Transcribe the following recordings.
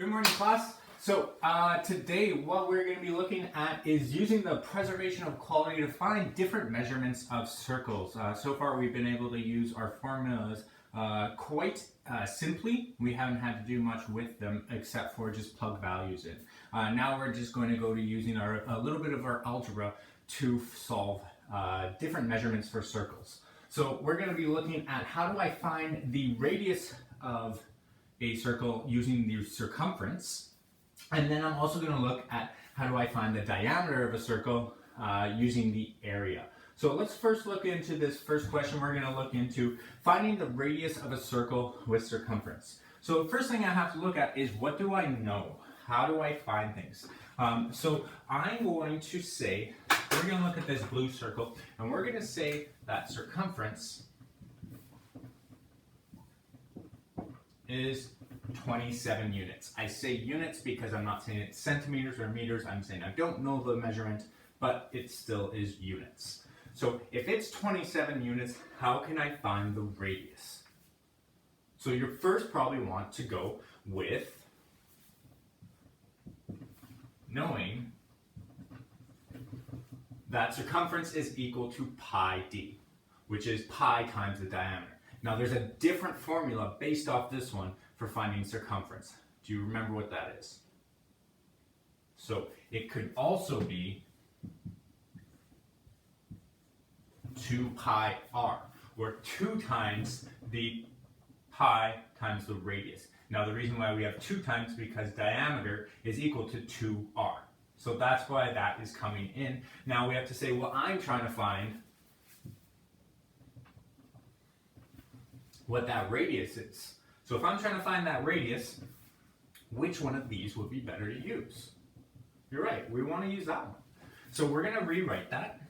Good morning, class. So today what we're going to be looking at is using the preservation of quality to find different measurements of circles. So far we've been able to use our formulas quite simply. We haven't had to do much with them except for just plug values in. Now we're just going to go to using a little bit of our algebra to solve different measurements for circles. So we're going to be looking at how do I find the radius of a circle using the circumference, and then I'm also going to look at how do I find the diameter of a circle using the area. So let's first look into this first question. We're going to look into finding the radius of a circle with circumference. So the first thing I have to look at is, what do I know? How do I find things? So I'm going to say, we're going to look at this blue circle, and we're going to say that circumference is 27 units. I say units because I'm not saying it's centimeters or meters. I'm saying I don't know the measurement, but it still is units. So if it's 27 units, how can I find the radius? So you first probably want to go with knowing that circumference is equal to pi d, which is pi times the diameter. Now there's a different formula based off this one for finding circumference. Do you remember what that is? So it could also be 2 pi r, or 2 times the pi times the radius. Now the reason why we have 2 times is because diameter is equal to 2r. So that's why that is coming in. Now we have to say, well, I'm trying to find what that radius is. So if I'm trying to find that radius, which one of these would be better to use? You're right, we want to use that one. So we're going to rewrite that.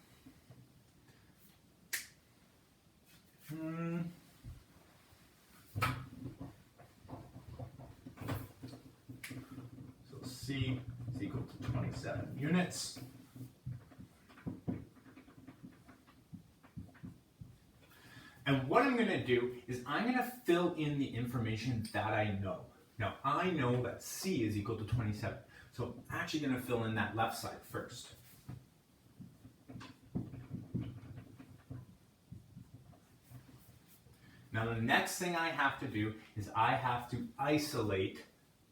So C is equal to 27 units. And what I'm going to do is I'm going to fill in the information that I know. Now I know that C is equal to 27. So I'm actually going to fill in that left side first. Now the next thing I have to do is I have to isolate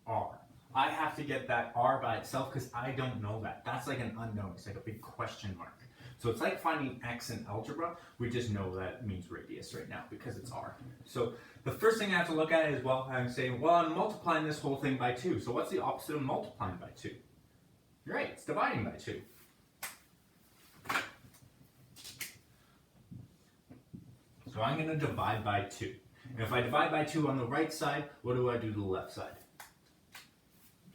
R. I have to get that R by itself because I don't know that. That's like an unknown. It's like a big question mark. So it's like finding x in algebra. We just know that it means radius right now because it's r. So the first thing I have to look at is, well, I'm saying, well, I'm multiplying this whole thing by 2. So what's the opposite of multiplying by 2? You're right, it's dividing by 2. So I'm going to divide by 2. And if I divide by 2 on the right side, what do I do to the left side?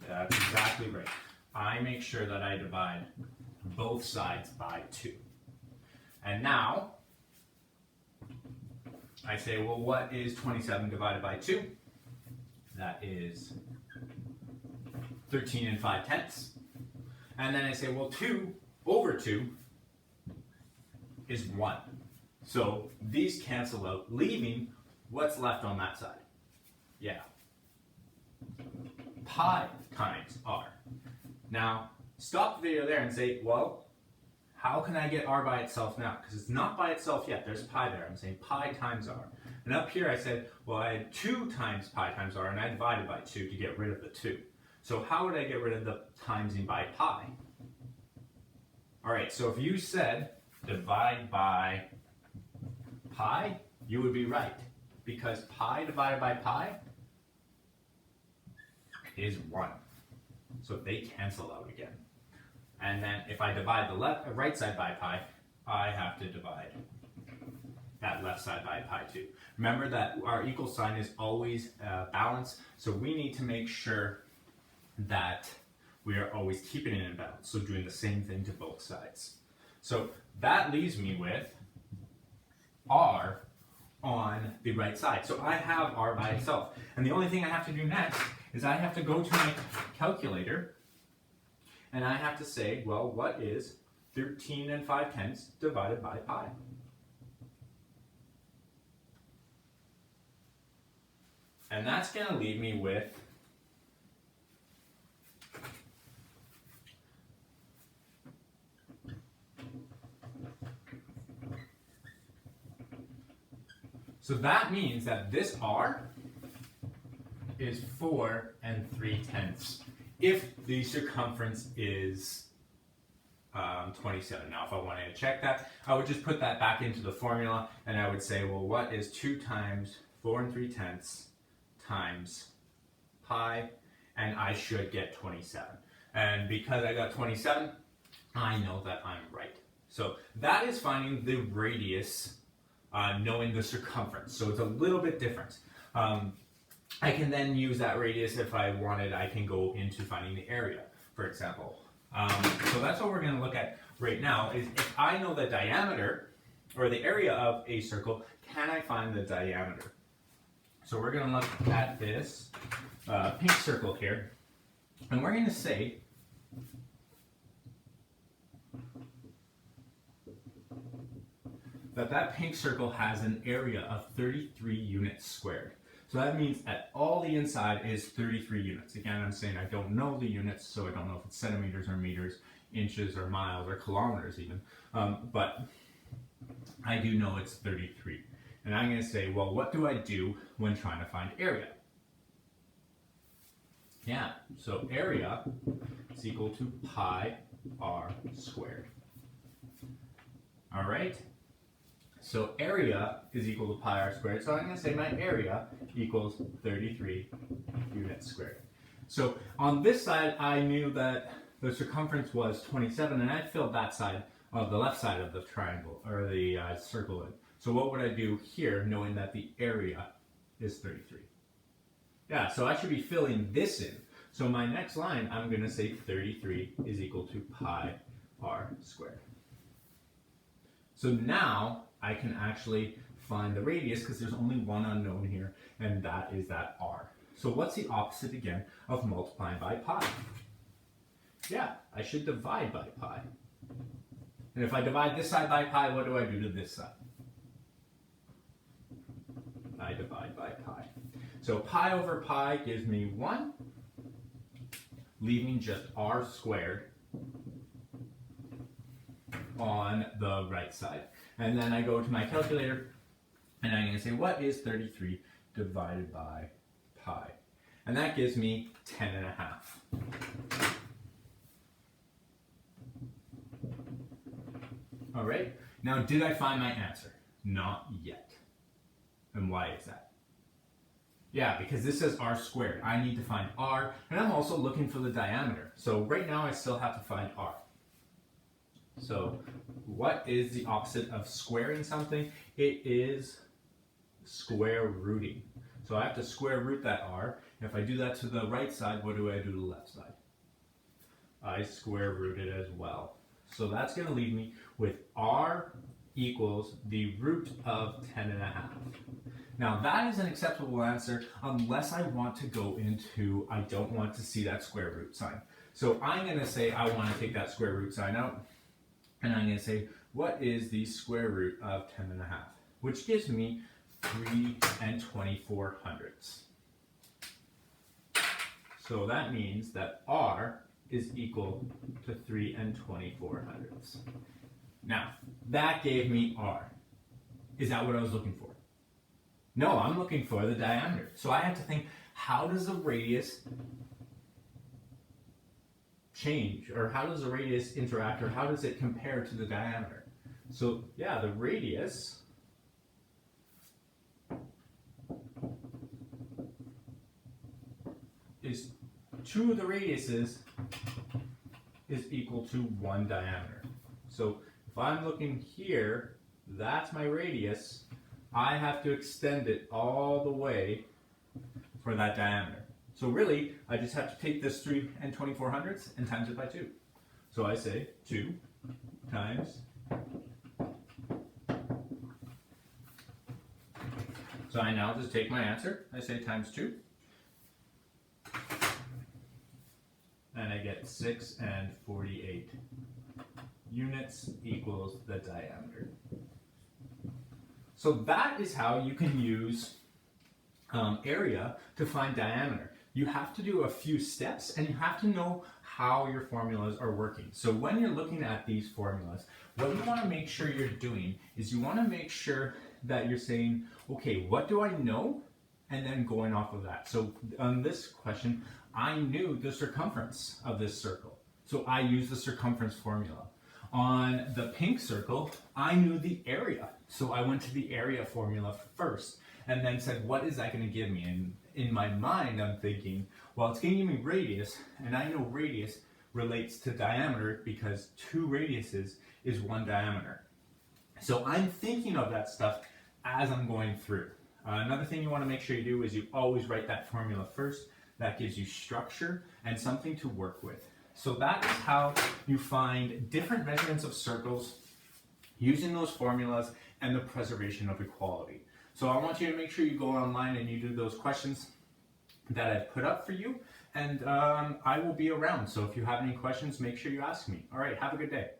That's exactly right. I make sure that I divide both sides by 2. And now, I say, well, what is 27 divided by 2? That is 13 5/10. And then I say, well, 2 over 2 is 1. So these cancel out, leaving what's left on that side. Yeah. Pi times r. Now, stop the video there and say, well, how can I get r by itself now? Because it's not by itself yet. There's pi there. I'm saying pi times r. And up here I said, well, I had 2 times pi times r, and I divided by 2 to get rid of the 2. So how would I get rid of the timesing by pi? All right, so if you said divide by pi, you would be right. Because pi divided by pi is 1. So they cancel out again. And then if I divide the right side by pi, I have to divide that left side by pi too. Remember that our equal sign is always balanced, so we need to make sure that we are always keeping it in balance, so doing the same thing to both sides. So that leaves me with r on the right side. So I have r by itself. And the only thing I have to do next is I have to go to my calculator and I have to say, well, what is 13 5/10 divided by pi? And that's going to leave me with So that means that this r is 4 3/10 if the circumference is 27. Now, if I wanted to check that, I would just put that back into the formula, and I would say, well, what is 2 times 4 3/10 times pi? And I should get 27. And because I got 27, I know that I'm right. So that is finding the radius, knowing the circumference. So it's a little bit different. I can then use that radius if I wanted. I can go into finding the area, for example. So that's what we're going to look at right now, is if I know the diameter or the area of a circle, can I find the diameter? So we're going to look at this pink circle here, and we're going to say that pink circle has an area of 33 units squared. So that means that all the inside is 33 units. Again, I'm saying I don't know the units, so I don't know if it's centimeters or meters, inches or miles or kilometers even. But I do know it's 33. And I'm going to say, well, what do I do when trying to find area? Yeah, so area is equal to pi r squared. All right? So area is equal to pi r squared. So I'm going to say my area equals 33 units squared. So on this side, I knew that the circumference was 27, and I filled that side of the left side of the triangle, or the circle in. So what would I do here, knowing that the area is 33? Yeah, so I should be filling this in. So my next line, I'm going to say 33 is equal to pi r squared. So now I can actually find the radius, because there's only one unknown here, and that is that r. So what's the opposite again of multiplying by pi? Yeah, I should divide by pi. And if I divide this side by pi, what do I do to this side? I divide by pi. So pi over pi gives me 1, leaving just r squared on the right side. And then I go to my calculator, and I'm going to say, what is 33 divided by pi? And that gives me 10.5. All right, now did I find my answer? Not yet. And why is that? Yeah, because this says r squared. I need to find r, and I'm also looking for the diameter. So right now I still have to find r. So what is the opposite of squaring something? It is square rooting. So I have to square root that r. If I do that to the right side, what do I do to the left side? I square root it as well. So that's going to leave me with r equals the root of 10.5. Now that is an acceptable answer unless I want to go into, I don't want to see that square root sign. So I'm going to say I want to take that square root sign out, and I'm going to say, what is the square root of 10.5? Which gives me 3 24/100. So that means that r is equal to 3 24/100. Now, that gave me r. Is that what I was looking for? No, I'm looking for the diameter. So I have to think, how does the radius change? Or how does the radius interact? Or how does it compare to the diameter? So yeah, the radius is 2 of the radiuses is equal to 1 diameter. So if I'm looking here, that's my radius. I have to extend it all the way for that diameter. So really, I just have to take this 3 24/100 and times it by 2. So I say 2 times. So I now just take my answer. I say times 2. And I get 6 48 units equals the diameter. So that is how you can use area to find diameter. You have to do a few steps, and you have to know how your formulas are working. So when you're looking at these formulas, what you want to make sure you're doing is you want to make sure that you're saying, okay, what do I know? And then going off of that. So on this question, I knew the circumference of this circle. So I used the circumference formula. On the pink circle, I knew the area. So I went to the area formula first and then said, what is that going to give me? And in my mind, I'm thinking, well, it's going to give me radius, and I know radius relates to diameter because 2 radiuses is 1 diameter. So I'm thinking of that stuff as I'm going through. Another thing you want to make sure you do is you always write that formula first. That gives you structure and something to work with. So that is how you find different measurements of circles using those formulas and the preservation of equality. So I want you to make sure you go online and you do those questions that I've put up for you, and I will be around. So if you have any questions, make sure you ask me. All right, have a good day.